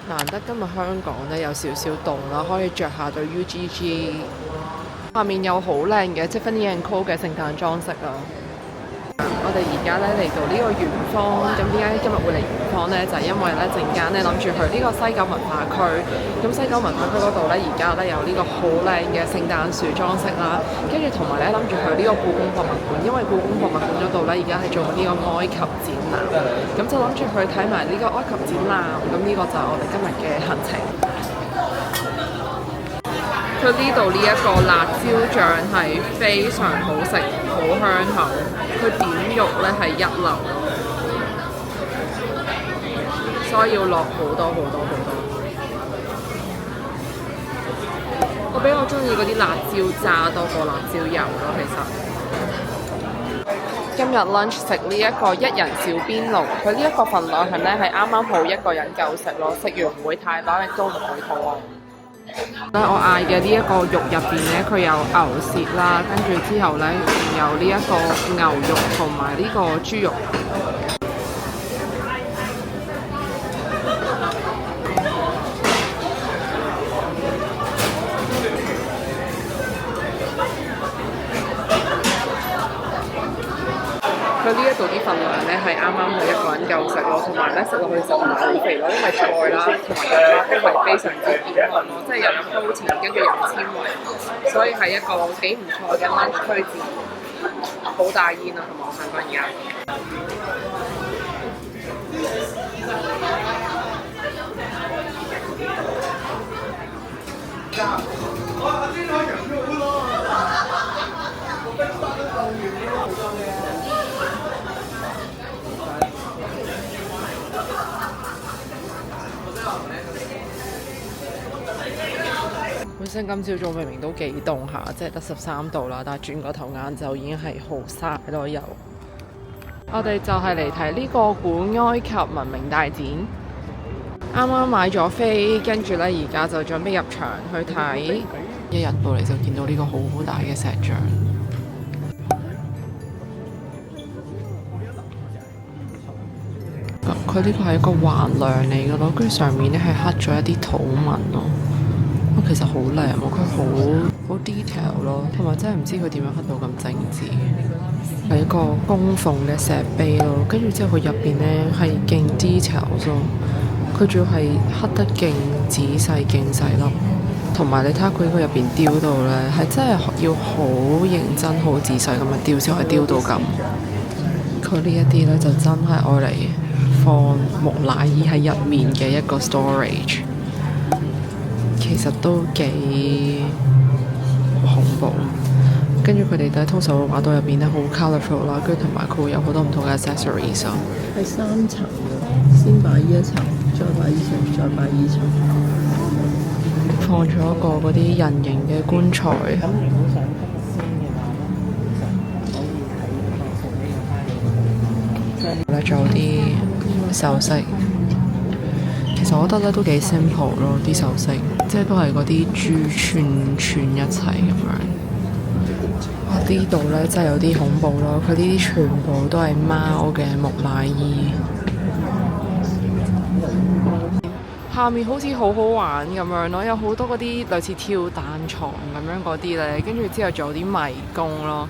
難得今日香港咧有少少凍啦，可以着下對 UGG。下面有好靚嘅 Tiffany & Co 嘅聖誕裝飾啦。我哋而家咧嚟到呢個圓方，咁點解今日會嚟圓方呢？就係因為咧陣間咧諗住去呢個西九文化區，咁西九文化區嗰度咧而家咧有呢個好靚嘅聖誕樹裝飾啦，跟住同埋咧諗住去呢個故宮博物館，因為故宮博物館嗰度咧而家係做緊呢個埃及展覽，咁就諗住去睇埋呢個埃及展覽，咁呢個就係我哋今日嘅行程。佢呢度呢一個辣椒醬係非常好食，好香口。佢點肉咧係一流，所以要落好多好多好多。我比較中意嗰啲辣椒渣多過辣椒油咯，其實。今日 lunch 食呢一個一人小邊爐，佢呢一個份量係咧係啱啱好一個人夠食咯，食完唔會太飽，亦都唔會肚餓。我嗌嘅呢一個肉入邊咧，佢有牛舌啦，跟住之後咧仲有呢一個牛肉同埋呢個豬肉。佢呢一度啲份量咧係啱啱好一個人夠食咯，同埋咧食落去就唔係好肥咯，因為菜啦同埋肉啦都係非常之健康咯，即係又有高纖跟住又有纖維，所以係一個幾唔錯嘅 lunch 推薦。好大煙啊，同埋我想講而家。本身今朝早明明都幾凍下，即係得13度啦，但係轉個頭眼就已經係好曬咯又。我哋就係嚟睇呢個古埃及文明大展，啱啱買咗飛，跟住咧而家就準備入場去睇。一入到嚟就見到呢個好大嘅石像。佢呢個係一個橫梁嚟嘅咯，跟住上面咧係刻咗一啲土紋咯。其實好靚喎，佢好 detail 咯，同埋真係唔知佢點樣刻到咁精緻。係一個供奉嘅石碑咯，跟住之後佢入邊咧係勁 detail 咯，佢仲要係刻得勁仔細勁細粒，同埋你睇下佢呢個入邊雕到咧，係真係要好認真好仔細咁樣雕先可以雕到咁。佢呢一啲咧就真係愛嚟放木乃伊喺入面嘅一個 storage。其實都幾恐怖，跟住佢哋咧通常會畫到入邊咧好 colourful 啦，跟住同埋佢會有好多唔同嘅 accessories 咯。係3層嘅，先擺呢一層，再擺呢層，再擺呢層。放咗一個嗰啲人形嘅棺材。咁如果想先嘅話咧，可以睇咧仲有啲首飾。其實我覺得咧都幾 simple 咯，啲首飾，即係都係嗰啲珠串串一齊咁樣。哇！呢度咧真係有啲恐怖咯，佢呢啲全部都係貓嘅木乃伊。下面好似好好玩咁樣咯，有好多嗰啲類似跳彈床咁樣嗰啲咧，跟住之後仲有啲迷宮咯，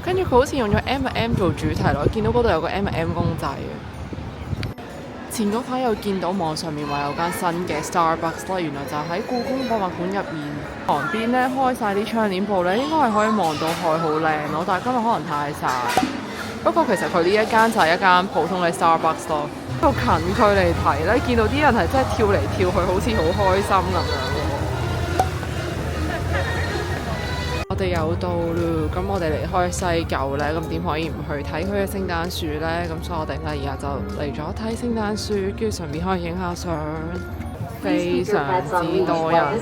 跟住佢好似用咗 M&M 做主題咯，見到嗰度有個 M&M 公仔嘅。前嗰排又見到網上面話有間新嘅 Starbucks 啦，原來就喺故宮博物館入面旁邊咧開晒啲窗簾鋪咧，應該係可以望到海，好靚咯。但係今日可能太曬，不過其實佢呢一間就係一間普通嘅 Starbucks 咯。到近距離睇咧，見到啲人係真係跳嚟跳去，好似好開心咁樣。我哋有到咯，咁我哋離開西九咧，咁點可以唔去睇佢嘅聖誕樹咧？咁所以我哋咧而家就嚟咗睇聖誕樹，跟住順便可以影下相，非常之多人。入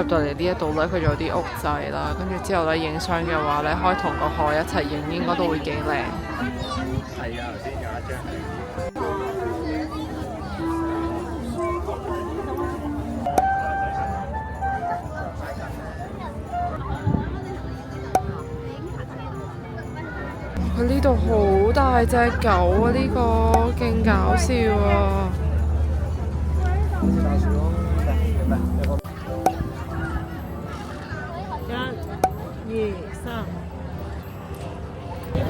到嚟呢一度咧，佢仲有啲屋仔啦，跟住之後咧影相嘅話咧，可以同個海一齊影，應該都會幾靚。係啊，頭先有一張。佢呢度好大隻狗啊！呢個勁搞笑啊！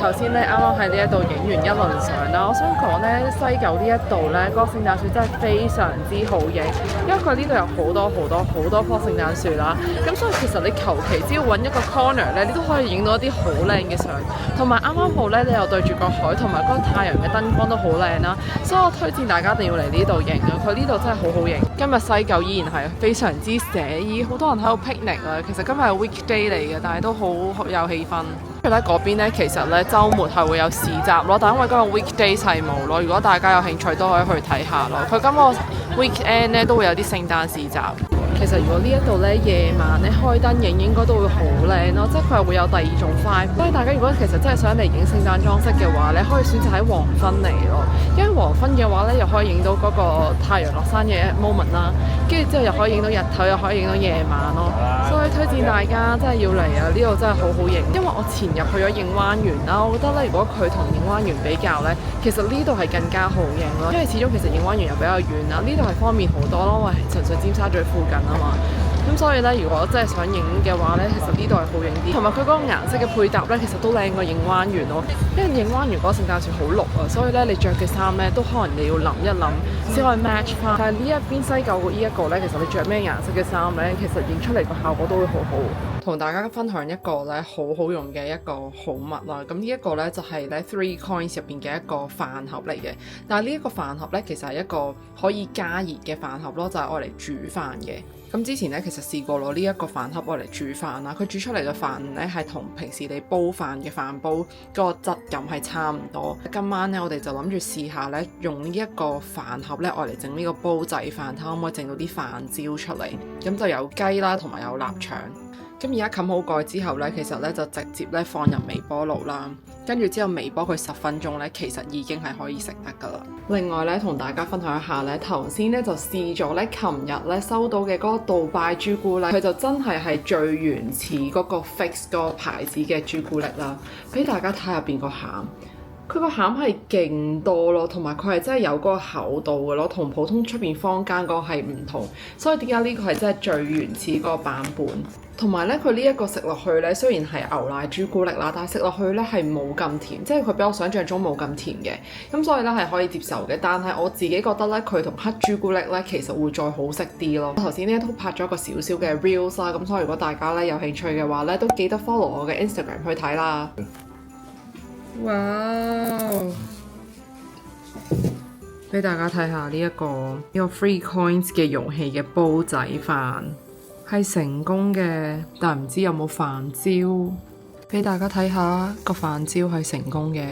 頭先咧，啱啱喺呢一度影完一輪相啦。我想講咧，西九呢一度咧，個聖誕樹真係非常之好影，因為佢呢度有好多棵聖誕樹啦。咁所以其實你求其只要揾一個 corner 咧，你都可以影到一啲好靚嘅相。同埋啱啱好咧，你又對住個海，同埋嗰個太陽嘅燈光都好靚啦。所以我推薦大家一定要嚟呢度影啊！佢呢度真係好影。今日西九依然係非常之寫意，好多人喺度 picnic 啊。其實今日係 weekday 嚟嘅，但係都好有氣氛。跟住咧嗰邊咧，其實咧週末係會有市集咯，但因為今日 weekdays 係冇咯。如果大家有興趣都可以去睇下咯。佢今個 weekend 咧都會有啲聖誕市集。其實如果呢一度咧夜晚咧開燈影應該都會好靚咯，即係佢係會有第二種 vibe。所以大家如果其實真係想嚟影聖誕裝飾嘅話咧，可以選擇喺黃昏嚟咯，因為黃昏嘅話咧又可以影到嗰個太陽落山嘅 moment 啦，跟住之後又可以影到日頭，又可以影到夜晚咯。所以推薦大家真係要嚟啊！呢度真係好好影，因為我前日去咗影灣園啦，我覺得咧如果佢同影灣園比較咧，其實呢度係更加好影咯，因為始終其實影灣園又比較遠啦，呢度係方便好多咯，因為純粹尖沙咀附近啊嘛。咁所以咧，如果真係想影嘅話咧，其實呢度係好影啲，同埋佢嗰個顏色嘅配搭咧，其實都靚過影灣園咯。因為影灣園嗰個聖誕樹好綠啊，所以咧你着嘅衫咧都可能你要諗一諗先可以 match 翻。但係呢一邊西九呢一個咧，其實你着咩顏色嘅衫咧，其實影出嚟個效果都會好好。同大家分享一個咧好好用嘅一個好物啦。咁呢一個咧就係咧 Three Coins 入邊嘅一個飯盒嚟嘅。但係呢一個飯盒咧，其實係一個可以加熱嘅飯盒咯，就係愛嚟煮飯嘅。咁之前咧其實試過攞呢一個飯盒愛嚟煮飯啦，佢煮出嚟嘅飯咧係同平時你煲飯嘅飯煲嗰個質感係差唔多。今晚咧我哋就諗住試下咧用呢一個飯盒咧愛嚟整呢個煲仔飯，睇可唔可以整到啲飯焦出嚟。咁就有雞啦，同埋有臘腸。咁而家冚好蓋之後呢，其實呢就直接呢放入微波爐啦，跟住之後微波佢10分鐘呢，其實已經係可以食得噶啦。另外呢，同大家分享一下呢，頭先呢就試咗呢，琴日呢收到嘅嗰個杜拜朱古力，佢就真係最原始嗰個 Fix 嗰個牌子嘅朱古力啦，俾大家睇入邊個餡。佢個餡係勁多咯，同埋佢係真係有嗰個厚度嘅咯，同普通出邊坊間嗰個係唔同，所以點解呢個係真係最原始嗰個版本？同埋咧，佢呢一個食落去咧，雖然係牛奶朱古力啦，但係食落去咧係冇咁甜，即係佢比我想象中冇咁甜嘅，咁所以咧係可以接受嘅。但係我自己覺得咧，佢同黑朱古力咧其實會再好食啲咯。我頭先咧都拍咗一個少少嘅 reels 啦，咁所以如果大家咧有興趣嘅話咧，都記得 follow 我嘅 Instagram 去睇啦。哇！俾大家睇下呢個 Three Coins 嘅容器嘅煲仔飯係成功嘅，但唔知有冇飯焦。俾大家睇下個飯焦係成功嘅。